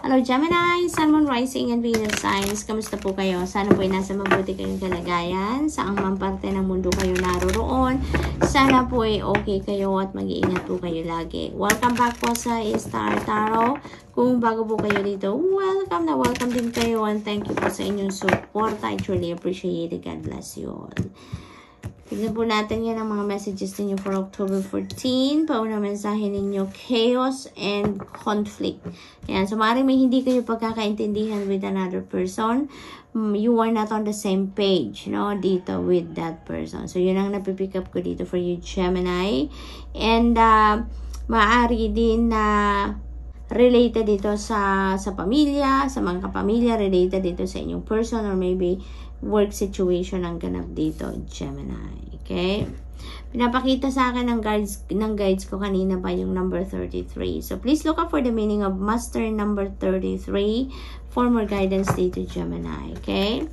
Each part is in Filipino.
Hello Gemini, Sun, Moon, Rising, and Venus signs. Kamusta po kayo? Sana po ay nasa mabuti kayong kalagayan. Saang mang parte ng mundo kayo naroroon. Sana po ay okay kayo at mag-iingat po kayo lagi. Welcome back po sa Star Tarot. Kung bago po kayo dito, welcome na welcome din kayo. And thank you po sa inyong support. I truly appreciate it. God bless you all. Tignan po natin yan ang mga messages ninyo for October 14. Pauna mensahe ninyo, chaos and conflict. Yan. So, maaaring may hindi kayo pagkakaintindihan with another person. You are not on the same page, no? Dito with that person. So, yun ang napipick up ko dito for you, Gemini. And, maaari din na related dito sa pamilya, sa mga kapamilya, related dito sa inyong person, or maybe work situation ang ganap dito, Gemini. Okay? Pinapakita sa akin ng guides ko kanina pa yung number 33. So, please look up for the meaning of master number 33 for more guidance dito, Gemini. Okay?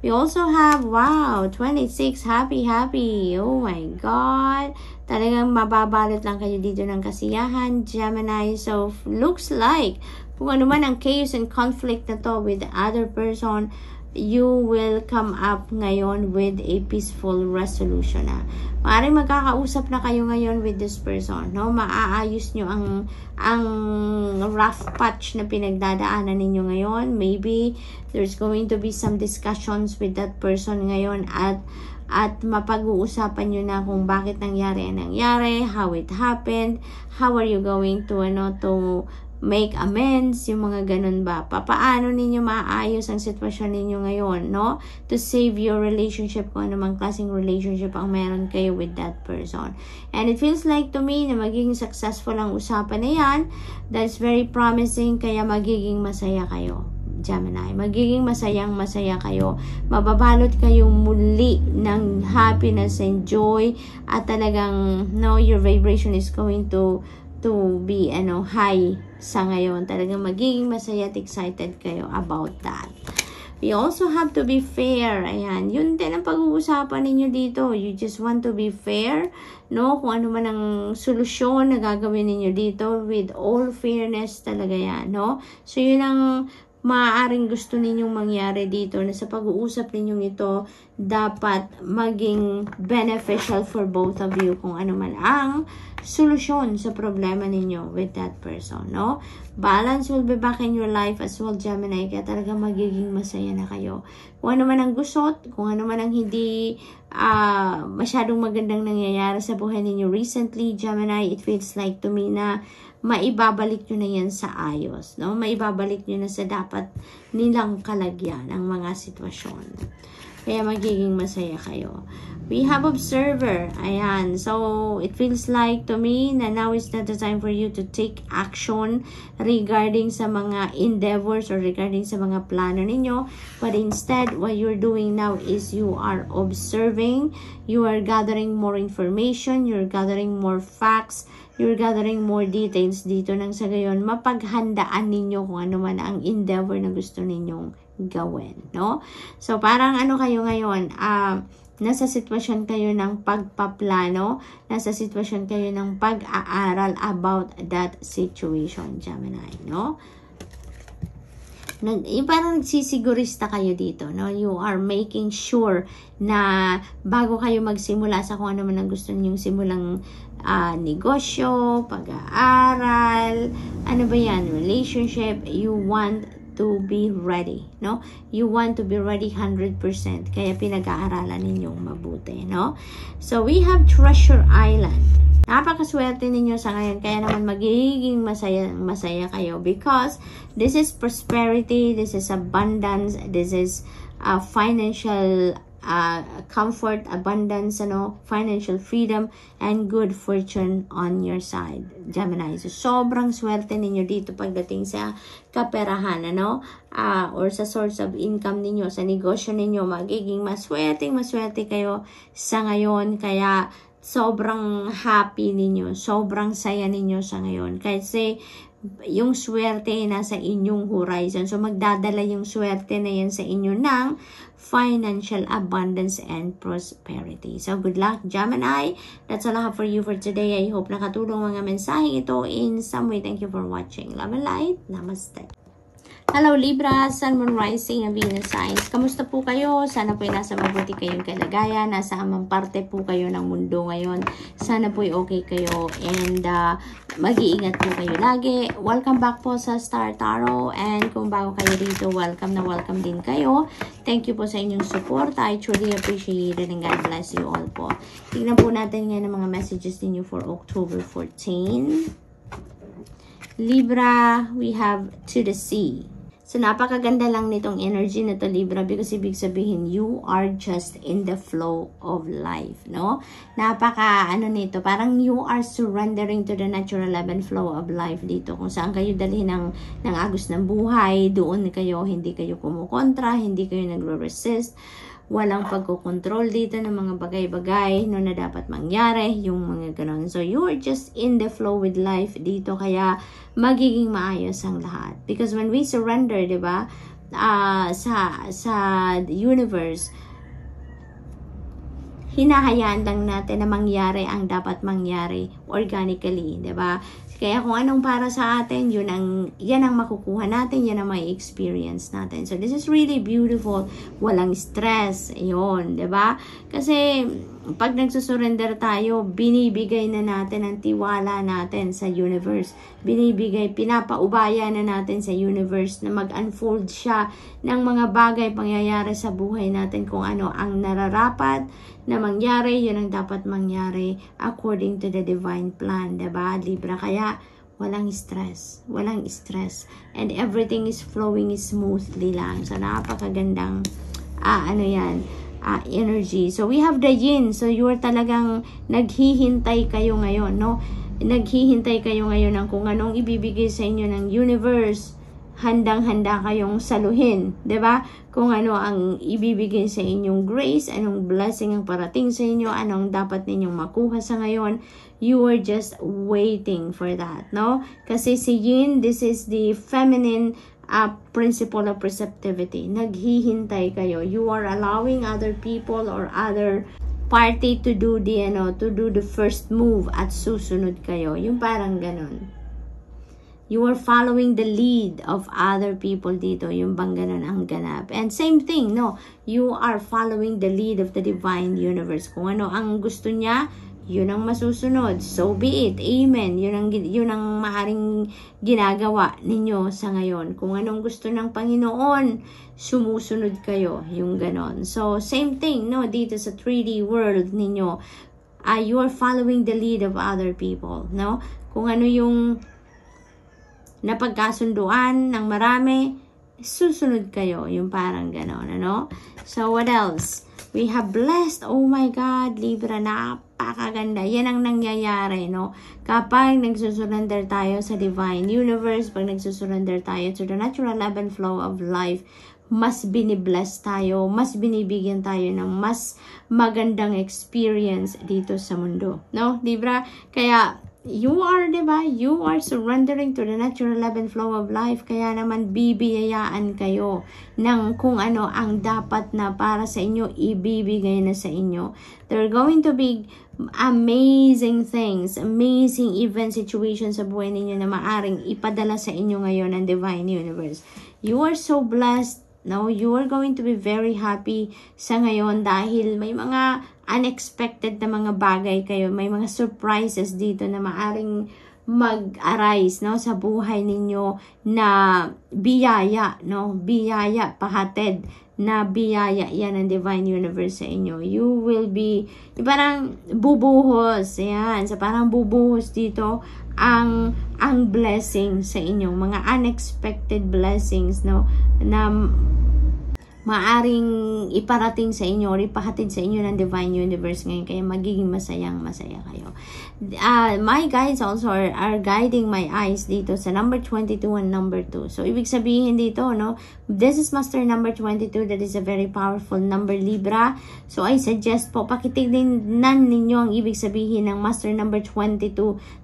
We also have, wow, 26. Happy, happy. Oh my God. Talagang mababalot lang kayo dito ng kasiyahan, Gemini. So, looks like, kung ano man ang chaos and conflict na to with the other person, you will come up ngayon with a peaceful resolution na. Maaaring magkakausap na kayo ngayon with this person, no? Maaayos nyo ang rough patch na pinagdadaanan ninyo ngayon. Maybe there's going to be some discussions with that person ngayon at mapag-uusapan nyo na kung bakit nangyari ang nangyari, how it happened, how are you going to make amends, yung mga ganun ba? Paano ninyo maayos ang sitwasyon ninyo ngayon, no? To save your relationship, kung anumang klaseng relationship ang meron kayo with that person. And it feels like to me na magiging successful ang usapan na yan. That's very promising, kaya magiging masaya kayo, Gemini. Magiging masayang-masaya kayo. Mababalot kayong muli ng happiness and joy, at talagang, no, your vibration is going to be high sa ngayon. Talagang magiging masaya at excited kayo about that. We also have to be fair. Ayan, yun din ang pag-uusapan ninyo dito. You just want to be fair, no? Kung ano man ang solusyon na gagawin ninyo dito, with all fairness talaga yan, no? So yun ang maaaring gusto ninyong mangyari dito, na sa pag-uusap ninyong ito dapat maging beneficial for both of you, kung ano man ang solusyon sa problema ninyo with that person, no? Balance will be back in your life as well, Gemini, kaya talaga magiging masaya na kayo. Kung ano man ang gusot, kung ano man ang hindi masyadong magandang nangyayari sa buhay ninyo recently, Gemini, it feels like to me na maibabalik nyo na yan sa ayos, no? Maibabalik nyo na sa dapat nilang kalagyan ang mga sitwasyon. Kaya magiging masaya kayo. We have observer. Ayan. So, it feels like to me na now is not the time for you to take action regarding sa mga endeavors or regarding sa mga plano ninyo. But instead, what you're doing now is you are observing. You are gathering more information. You're gathering more facts. You're gathering more details dito, nang sa gayon mapaghandaan ninyo kung ano man ang endeavor na gusto ninyong gawin, no? So, parang kayo ngayon, nasa sitwasyon kayo ng pagpaplano, nasa sitwasyon kayo ng pag-aaral about that situation, Gemini, no? Parang nagsisigurista kayo dito, no? You are making sure na bago kayo magsimula sa kung ano man ang gusto ninyong simulang negosyo, pag-aaral, ano ba yan, relationship, you want to be ready, no? You want to be ready 100%. Kaya pinag-aaralan ninyong mabuti, no? So, we have Treasure Island. Napakaswerte ninyo sa ngayon. Kaya naman magiging masaya kayo, because this is prosperity, this is abundance, this is financial comfort, abundance, financial freedom, and good fortune on your side, Gemini. So, sobrang swerte ninyo dito pagdating sa kaperahan, or sa source of income ninyo, sa negosyo ninyo. Magiging maswerte kayo sa ngayon. Kaya, sobrang happy ninyo, sobrang saya ninyo sa ngayon. Kasi, yung swerte nasa inyong horizon. So, magdadala yung swerte na yan sa inyo ng financial abundance and prosperity. So, good luck, Gemini. That's all I have for you for today. I hope nakatulong mga mensaheng ito in some way. Thank you for watching. Love and light. Namaste. Hello Libra, Sun, Moon, Rising, and Venus signs. Kamusta po kayo? Sana po ay nasa mabuti kayong kalagayan. Nasa amang parte po kayo ng mundo ngayon. Sana po ay okay kayo. And mag-iingat po kayo lagi. Welcome back po sa Star Tarot. And kung bago kayo dito, welcome na welcome din kayo. Thank you po sa inyong support. I truly appreciate it and God bless you all po. Tignan po natin ngayon ang mga messages ninyo for October 14. Libra, we have to the sea. So, napakaganda lang nitong energy na to, Libra, because ibig sabihin, you are just in the flow of life, no? Nito, parang you are surrendering to the natural ebb and flow of life dito. Kung saan kayo dalhin ng agos ng buhay, doon kayo, hindi kayo kumukontra, hindi kayo nagre-resist. Walang pagkokontrol dito ng mga bagay-bagay no, na dapat mangyari, yung mga ganon. So, you are just in the flow with life dito, kaya magiging maayos ang lahat. Because when we surrender, di ba, sa universe, hinahayaan lang natin na mangyari ang dapat mangyari organically, di ba? Kaya kung anong para sa atin, yan ang makukuha natin, yan ang may experience natin. So, this is really beautiful. Walang stress. Yun, diba? Kasi, pag nagsusurrender tayo, binibigay na natin ang tiwala natin sa universe. Pinapaubaya na natin sa universe na mag-unfold siya ng mga bagay pangyayari sa buhay natin, kung ano ang nararapat na mangyari, yun ang dapat mangyari according to the divine plan, diba, Libra? Kaya, walang stress. Walang stress. And everything is flowing smoothly lang. So, napakagandang, energy. So, we have the yin. So, you are talagang naghihintay kayo ngayon, no? Naghihintay kayo ngayon ng kung anong ibibigay sa inyo ng universe. Handang-handa kayong saluhin, 'di ba? Kung ano ang ibibigay sa inyong grace, anong blessing ang parating sa inyo, anong dapat ninyong makuha sa ngayon, you are just waiting for that, no? Kasi si Yin, this is the feminine principle of receptivity. Naghihintay kayo. You are allowing other people or other party to do the first move at susunod kayo. Yung parang ganun. You are following the lead of other people dito. Yung bang ganun ang ganap. And same thing, no? You are following the lead of the divine universe. Kung ano ang gusto niya, yun ang masusunod. So be it. Amen. Yun ang maaring ginagawa ninyo sa ngayon. Kung anong gusto ng Panginoon, sumusunod kayo. Yung ganon. So, same thing, no? Dito sa 3D world ninyo, you are following the lead of other people, no? Kung ano yung napagkasunduan ng marami, susunod kayo. Yung parang ganon, ano? So, what else? We have blessed. Oh my God, Libra, napakaganda. Yan ang nangyayari, no? Kapag nagsusurrender tayo sa divine universe, pag nagsusurrender tayo to the natural ebb and flow of life, mas binibless tayo, mas binibigyan tayo ng mas magandang experience dito sa mundo, no? Libra, kaya you are, diba? You are surrendering to the natural ebb and flow of life. Kaya naman bibiyayaan kayo ng kung ano ang dapat na para sa inyo, ibibigay na sa inyo. There are going to be amazing things, amazing event situations sa buhay ninyo na maaring ipadala sa inyo ngayon ng divine universe. You are so blessed. No, you are going to be very happy sa ngayon dahil may mga unexpected na mga bagay kayo, may mga surprises dito na maaring mag-arise, no, sa buhay ninyo na biyaya, no, biyaya, pahatid na biyaya yan ng divine universe sa inyo. You will be, parang bubuhos, yan, so parang bubuhos dito ang blessing sa inyo, mga unexpected blessings, no, na maaring iparating sa inyo or ipahatid sa inyo ng divine universe ngayon, kaya magiging masaya kayo. My guides also are guiding my eyes dito sa number 22 and number 2. So, ibig sabihin dito, no, this is master number 22. That is a very powerful number, Libra. So, I suggest po, pakitignan ninyo ang ibig sabihin ng master number 22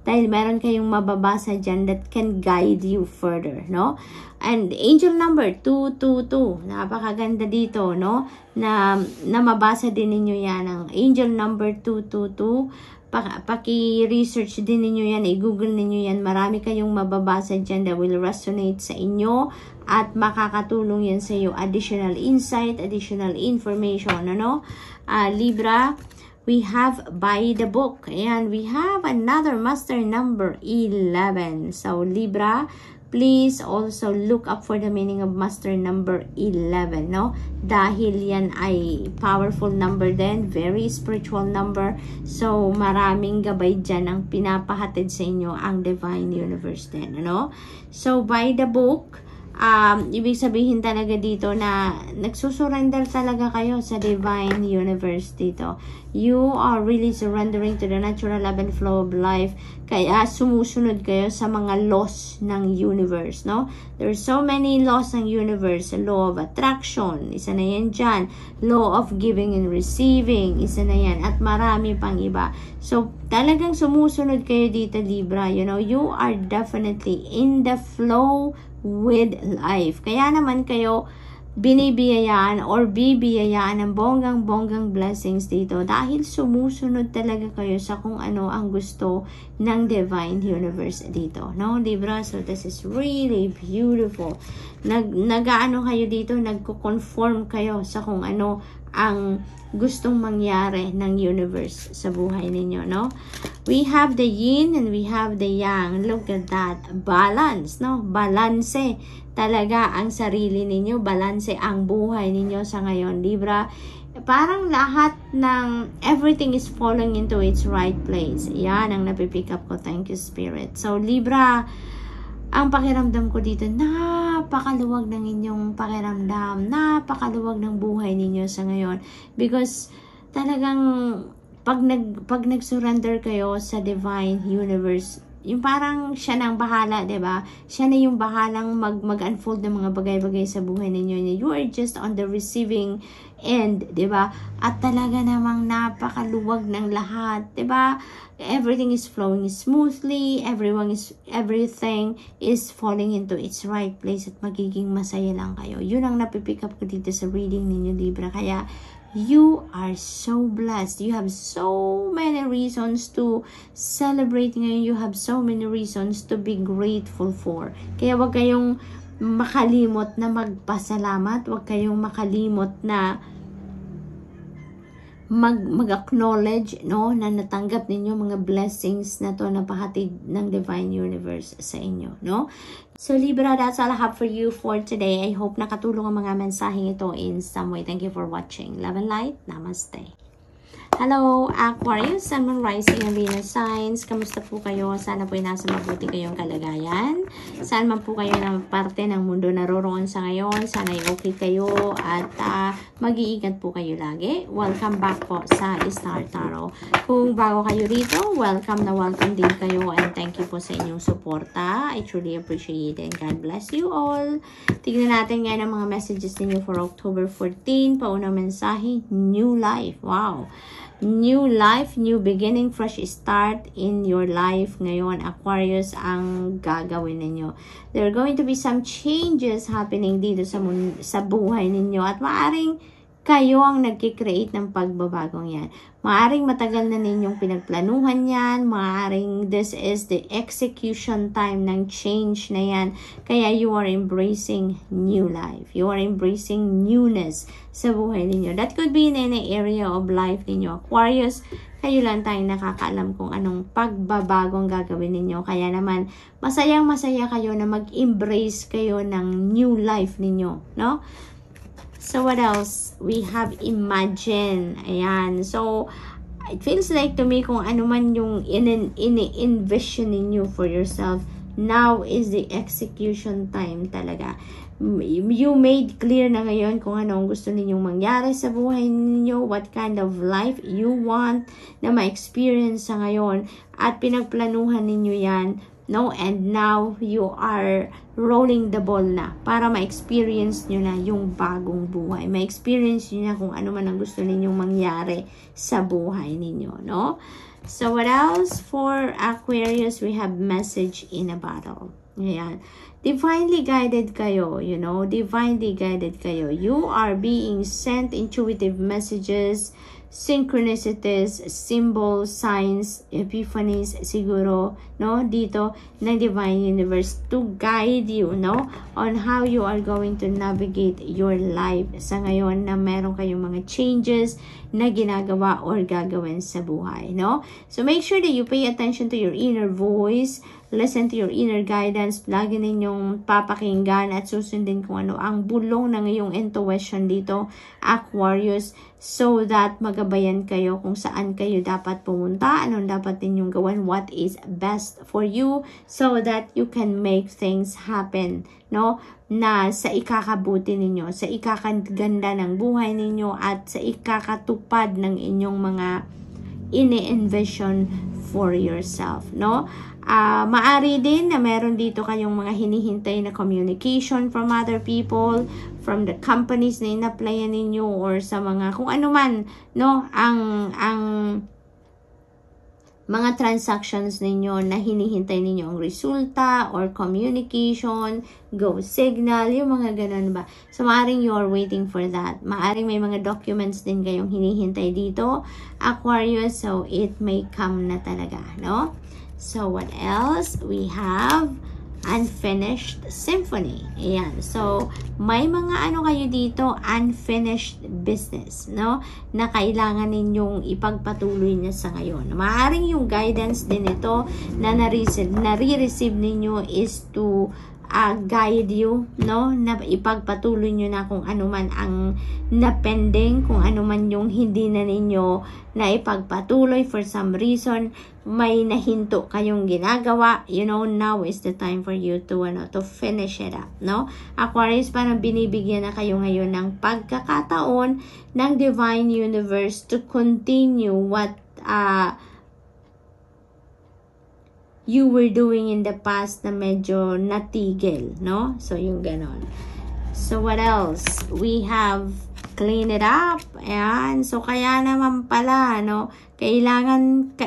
dahil meron kayong mababasa dyan that can guide you further, no? And angel number 222. Napakaganda dito, no? Na mabasa din ninyo yan. Ang angel number 222. paki-research din ninyo yan, i-google ninyo yan. Marami kayong mababasa dyan that will resonate sa inyo at makakatulong yan sa iyo. Additional insight, additional information, ano? Libra, we have by the book. Ayan, we have another master number 11. So, Libra, please also look up for the meaning of master number 11, no? Dahil yan ay powerful number din, very spiritual number. So, maraming gabay dyan ang pinapahatid sa inyo ang divine universe din, ano? So, by the book, ibig sabihin talaga dito na nagsusurrender talaga kayo sa divine universe dito. You are really surrendering to the natural ebb and flow of life. Kaya sumusunod kayo sa mga laws ng universe, no? There are so many laws ng universe. Law of attraction, isa na yan dyan. Law of giving and receiving, isa na yan. At marami pang iba. So, talagang sumusunod kayo dito, Libra. You know, you are definitely in the flow with life. Kaya naman kayo binibiyayaan or bibiyayaan ng bonggang-bonggang blessings dito dahil sumusunod talaga kayo sa kung ano ang gusto ng divine universe dito, no, Libra? So this is really beautiful. Nag-ano kayo dito, nagko-conform kayo sa kung ano ang gustong mangyari ng universe sa buhay ninyo, no? We have the yin and we have the yang. Look at that. Balance, no? Balanse talaga ang sarili ninyo. Balanse ang buhay ninyo sa ngayon, Libra. Parang lahat ng everything is falling into its right place. Yan ang napipick up ko. Thank you, Spirit. So, Libra, ang pakiramdam ko dito, napakaluwag ng inyong pakiramdam, napakaluwag ng buhay ninyo sa ngayon. Because talagang pag nag-surrender kayo sa divine universe, yung parang siya nang bahala, 'di ba? Siya na yung bahalang mag-unfold ng mga bagay-bagay sa buhay ninyo. You are just on the receiving end, 'di ba? At talaga namang napakaluwag ng lahat, 'di ba? Everything is flowing smoothly, everything is falling into its right place at magiging masaya lang kayo. Yun ang napipick up ko dito sa reading ninyo, Libra. Kaya you are so blessed. You have so many reasons to celebrate ngayon. You have so many reasons to be grateful for. Kaya wag kayong makalimot na magpasalamat. Wag kayong makalimot na mag-acknowledge, no, na natanggap ninyo mga blessings na to na pahatid ng divine universe sa inyo, no? So, Libra, that's all I have for you for today. I hope nakatulong ang mga mensaheng ito in some way. Thank you for watching. Love and light. Namaste. Hello, Aquarius, Sun, Moon, Rising, and Venus signs. Kamusta po kayo? Sana po ay nasa mabuti kayong kalagayan. Saan man po kayo na parte ng mundo naroroon sa ngayon. Sana ay okay kayo at mag-iingat po kayo lagi. Welcome back po sa Star Tarot. Kung bago kayo rito, welcome na welcome din kayo and thank you po sa inyong suporta. I truly appreciate it and God bless you all. Tignan natin ngayon ang mga messages ninyo for October 14. Paunang mensahe, new life. Wow! New life, new beginning, fresh start in your life. Ngayon, Aquarius, ang gagawin ninyo. There are going to be some changes happening dito sa buhay ninyo at maaring kayo ang nagkikreate ng pagbabagong yan. Maaring matagal na ninyong pinagplanuhan yan. Maaring this is the execution time ng change na yan. Kaya you are embracing new life. You are embracing newness sa buhay ninyo. That could be in any area of life ninyo. Aquarius, kayo lang tayong nakakaalam kung anong pagbabagong gagawin ninyo. Kaya naman, masayang-masaya kayo na mag-embrace kayo ng new life ninyo, no? So, what else? We have imagine. Ayan. So, it feels like to me kung ano man yung in-envision ninyo for yourself, now is the execution time talaga. You made clear na ngayon kung ano ang gusto ninyong mangyari sa buhay ninyo, what kind of life you want na ma-experience sa ngayon, at pinagplanuhan ninyo yan. No, and now you are rolling the ball na para ma-experience nyo na yung bagong buhay. Ma-experience nyo na kung ano man ang gusto ninyong mangyari sa buhay ninyo, no? So, what else? For Aquarius, we have message in a bottle. Ayan. Divinely guided kayo, you know, divinely guided kayo. You are being sent intuitive messages synchronicities, symbols, signs, epiphanies siguro, no, dito ng Divine Universe to guide you, no, on how you are going to navigate your life sa ngayon na meron kayong mga changes na ginagawa or gagawin sa buhay, no? So make sure that you pay attention to your inner voice, listen to your inner guidance, lagi ninyong papakinggan at susundin kung ano ang bulong ng iyong intuition dito, Aquarius, so that magabayan kayo kung saan kayo dapat pumunta, anong dapat ninyong gawin, what is best for you, so that you can make things happen, no? Na sa ikakabuti ninyo, sa ikakaganda ng buhay ninyo at sa ikakatupad ng inyong mga ini-envision for yourself, no? Maari din na meron dito kayong mga hinihintay na communication from other people, from the companies na in-applyan ninyo or sa mga kung ano man, no, ang mga transactions ninyo na hinihintay ninyo ang resulta or communication, go signal, yung mga ganun ba. So, maaring you are waiting for that. Maaring may mga documents din kayong hinihintay dito, Aquarius, so it may come na talaga, no? So, what else? We have unfinished symphony. Ayan. So, may mga ano kayo dito, unfinished business, no? Na kailangan ninyong ipagpatuloy na sa ngayon. Maaring yung guidance din ito na nare-receive ninyo is to guide you, no? Na ipagpatuloy nyo na kung ano man ang napending, kung ano man yung hindi na ninyo na ipagpatuloy for some reason, may nahinto kayong ginagawa, you know, now is the time for you to finish it up, no? Aquarius, parang binibigyan na kayo ngayon ng pagkakataon ng Divine Universe to continue what you were doing in the past na medyo natigil, no? So, yung ganon. So, what else? We have clean it up. Ayan. So, kaya naman pala, no? Kailangan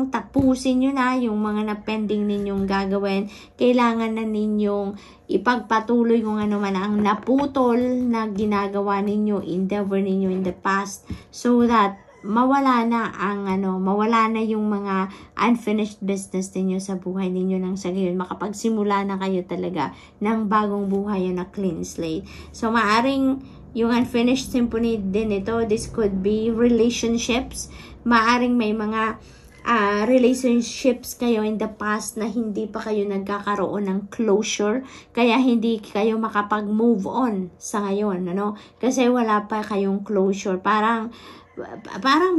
tapusin nyo na yung mga na-pending ninyong gagawin. Kailangan na ninyong ipagpatuloy kung ano man ang naputol na ginagawa ninyo, endeavor ninyo in the past, so that mawala na yung mga unfinished business ninyo sa buhay ninyo nang sa gayon makapagsimula na kayo talaga ng bagong buhay na clean slate. So, maaring yung unfinished symphony din ito, this could be relationships. Maaring may mga relationships kayo in the past na hindi pa kayo nagkakaroon ng closure, kaya hindi kayo makapag-move on sa ngayon, ano? Kasi wala pa kayong closure. Parang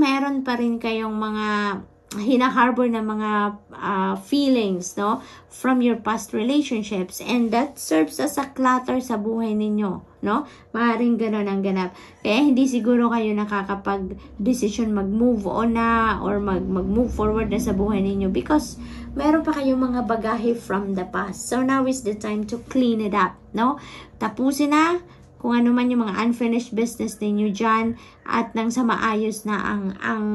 meron pa rin kayong mga hina-harbor na mga feelings, no, from your past relationships, and that serves as a clutter sa buhay ninyo, no? Maaaring gano'n ang ganap. Kaya hindi siguro kayo nakakapag-decision mag-move on na or mag-move forward na sa buhay ninyo because meron pa kayong mga bagahe from the past. So now is the time to clean it up, no? Tapusin na kung ano man yung mga unfinished business ninyo dyan at nang sa maayos na ang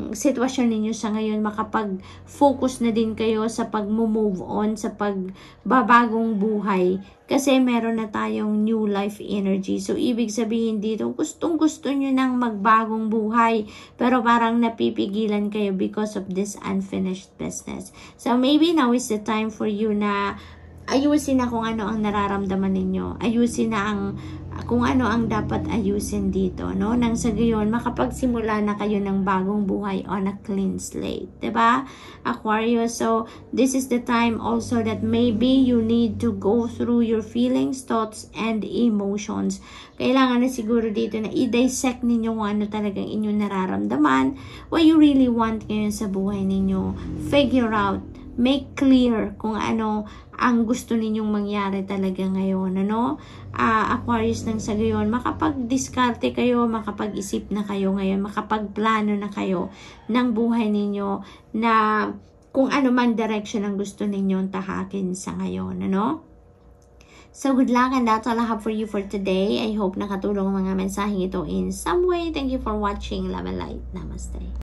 sitwasyon ninyo sa ngayon, makapag-focus na din kayo sa pag-move on, sa pagbabagong buhay. Kasi meron na tayong new life energy. So, ibig sabihin dito, gustong-gusto nyo ng magbagong buhay. Pero parang napipigilan kayo because of this unfinished business. So, maybe now is the time for you na ayusin na kung ano ang nararamdaman ninyo. Ayusin na kung ano ang dapat ayusin dito, no? Nang sa gayon, makapagsimula na kayo ng bagong buhay on a clean slate. Diba, Aquarius? So, this is the time also that maybe you need to go through your feelings, thoughts, and emotions. Kailangan na siguro dito na i-dissect ninyo kung ano talagang inyong nararamdaman, what you really want ngayon sa buhay ninyo. Figure out, make clear kung ano ang gusto ninyong mangyari talaga ngayon, ano? Aquarius, nang sa gayon, makapag-diskarte kayo, makapag-isip na kayo ngayon, makapag-plano na kayo ng buhay ninyo na kung ano man direction ang gusto ninyong tahakin sa ngayon, ano? So, good luck, and that's all I have for you for today. I hope nakatulong ang mga mensaheng ito in some way. Thank you for watching. Love and light. Namaste.